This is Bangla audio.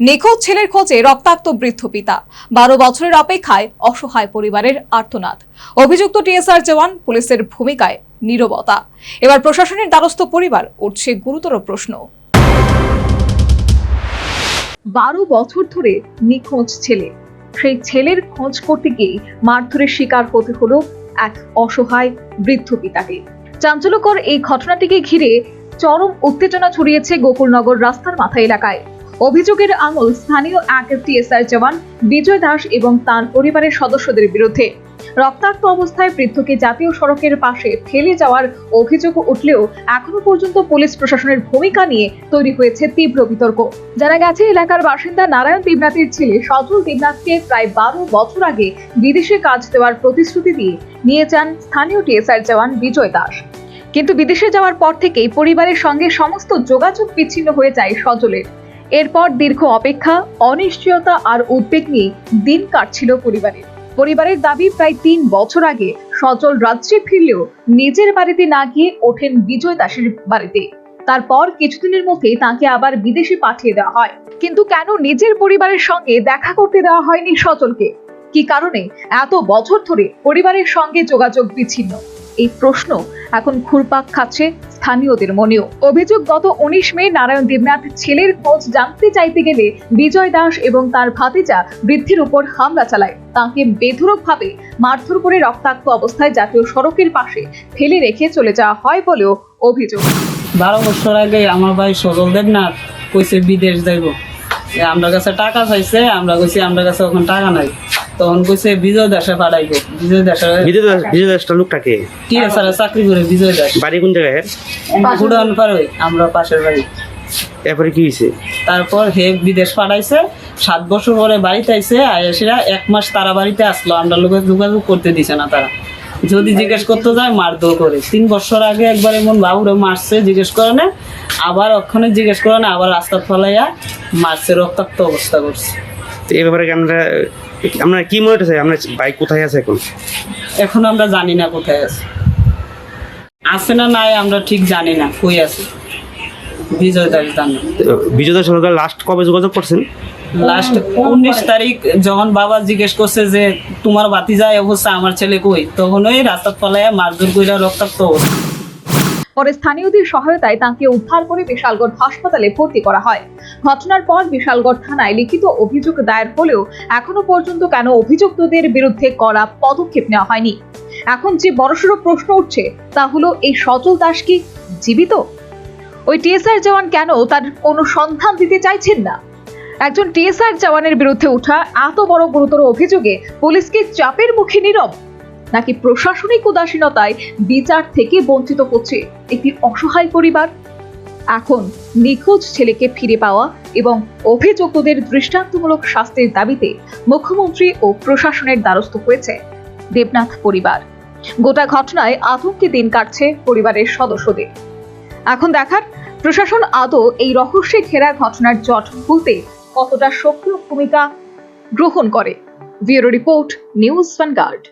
নিখোঁজ ছেলের খোঁজে রক্তাক্ত বৃদ্ধ পিতা, 12 বছরের অপেক্ষায় অসহায় পরিবারের আর্তনাদ। অভিযুক্ত টিএসআর জওয়ান, পুলিশের ভূমিকায় নীরবতা। এবার প্রশাসনের দ্বারস্থ পরিবার, উঠছে গুরুতর প্রশ্ন। 12 বছর ধরে নিখোঁজ ছেলে, সেই ছেলের খোঁজ করতে গিয়ে মারধরের শিকার হতে হলো এক অসহায় বৃদ্ধ পিতাকে। চাঞ্চল্যকর এই ঘটনাটিকে ঘিরে চরম উত্তেজনা ছড়িয়েছে গোকুলনগর রাস্তার মাথা এলাকায়। অভিযোগের আঙুল স্থানীয় এক টিএসআর জওয়ান বিজয় দাস এবং তার পরিবারের সদস্যদের বিরুদ্ধে। রক্তাক্ত অবস্থায় বৃদ্ধকে জাতীয় সড়কের পাশে ফেলে যাওয়ার অভিযোগ উঠলেও এখনো পর্যন্ত পুলিশ প্রশাসনের ভূমিকা নিয়ে তৈরি হয়েছে তীব্র বিতর্ক। জানা গেছে, এলাকার বাসিন্দা নারায়ণ দেবনাথের ছেলে সজল দেবনাথকে প্রায় 12 বছর আগে বিদেশে কাজ দেওয়ার প্রতিশ্রুতি দিয়ে নিয়ে যান স্থানীয় টিএসআর জওয়ান বিজয় দাস। কিন্তু বিদেশে যাওয়ার পর থেকেই পরিবারের সঙ্গে সমস্ত যোগাযোগ বিচ্ছিন্ন হয়ে যায় সজলের। এরপর দীর্ঘ অপেক্ষা, অনিশ্চয়তা আর উদ্বেগ নিয়ে দিন কাটছিল পরিবারের দাবি, প্রায় 3 বছর আগে সজল রাজ্যে ফিরলেও নিজের বাড়িতে না গিয়ে ওঠেন বিজয় দাসের বাড়িতে। তারপর কিছুদিনের মধ্যেই তাকে আবার বিদেশে পাঠিয়ে দেওয়া হয়। কিন্তু কেন নিজের পরিবারের সঙ্গে দেখা করতে দেওয়া হয়নি সজলকে? কি কারণে এত বছর ধরে পরিবারের সঙ্গে যোগাযোগ বিচ্ছিন্ন? এই প্রশ্ন এখন ঘুরপাক খাচ্ছে স্থানীয়দের মনেও। অভিযোগ, গত 19 মে নারায়ণ দেবনাথ ছেলের খোঁজ জানতে চাইতে গেলে বিজয় দাস এবং তার ভাতিজা বৃদ্ধের উপর হামলা চালায়। তাকে বেধড়কভাবে মারধর করে রক্তাক্ত অবস্থায় জাতীয় সড়কের পাশে ফেলে রেখে চলে যাওয়া হয় বলেও অভিযোগ। 12 বছর আগে আমার ভাই সজল দেবনাথ কইছে বিদেশ যাইব, আমরা কাছে টাকা চাইছে, আমরা কইছি আমরা কাছে এখন টাকা নাই। তখন কইছে বিজয় দাসে পাঠাইবো। বিজয় দাসটা লোকটাকে টিএসআর চাকরি করে বিজয় দাস। বাড়ি কোন জায়গায়? উড়ান পারে আমরা পাশের বাড়ি। এরপরে কি হয়েছে? তারপর হে বিদেশ পাঠাইছে, 7 বছর পরে বাড়িতে আইছে। আয়েসিরা 1 মাস তারা বাড়িতে আসলো, আমরা লোকের যোগাযোগ করতে দিছে না। তারা যদি জিজ্ঞেস করতে যায় মারধর করে। 3 বছর আগে একবার এমন বাবুরে মারছে, জিজ্ঞেস করে না, আবার ওখানে জিজ্ঞেস করে না, আবার রাস্তা ফলাইয়া মারছে, রক্তাক্ত অবস্থা করছে। তো এই ব্যাপারে আমরা কি মনে হচ্ছে, আমরা বাইক কোথায় আছে এখন আমরা জানি না কোথায় আছে না নাই, আমরা ঠিক জানি না কই আছে। বিজয় দাস জানি। বিজয় দাস লাস্ট কবে যোগাযোগ করছেন? লাস্ট 19 তারিখ যখন বাবা জিজ্ঞেস করছে যে তোমার ভাতিজা অবস্থা, আমার ছেলে কই, তখন ওই রাস্তা ফলাইয়া মারধর কইরা রক্তাক্ত অবস্থা। পরে স্থানীয়দের সহায়তায় তাকে উদ্ধার করে বিশালগড় হাসপাতালে ভর্তি করা হয়। ঘটনার পর বিশালগড় থানায় লিখিত অভিযোগ দায়ের হলেও এখনো পর্যন্ত কেন অভিযুক্তদের বিরুদ্ধে কড়া পদক্ষেপ নেওয়া হয়নি? এখন যে বড়সড় প্রশ্ন উঠছে তা হলো, এই সজল দাস কি জীবিত? ওই টিএসআর জওয়ান কেন তার কোনো সন্ধান দিতে চাইছেন না? একজন টিএসআর জওয়ানের বিরুদ্ধে ওঠা এত বড় গুরুতর অভিযোগে পুলিশকে চাপের মুখে নীরব, নাকি প্রশাসনিক উদাসীনতায় বিচার থেকে বঞ্চিত হচ্ছে একটি অসহায় পরিবার? এখন নিখোঁজ ছেলেকে ফিরে পাওয়া এবং অভিযুক্তদের দৃষ্টান্তমূলক শাস্তির দাবিতে মুখ্যমন্ত্রী ও প্রশাসনের দ্বারস্থ হয়েছে দেবনাথ পরিবার। গোটা ঘটনায় আতঙ্কে দিন কাটছে পরিবারের সদস্যদের। এখন দেখার, প্রশাসন আদৌ এই রহস্যে ঘেরা ঘটনার জট খুলতে কতটা সক্রিয় ভূমিকা গ্রহণ করে। Bureau report, news vanguard.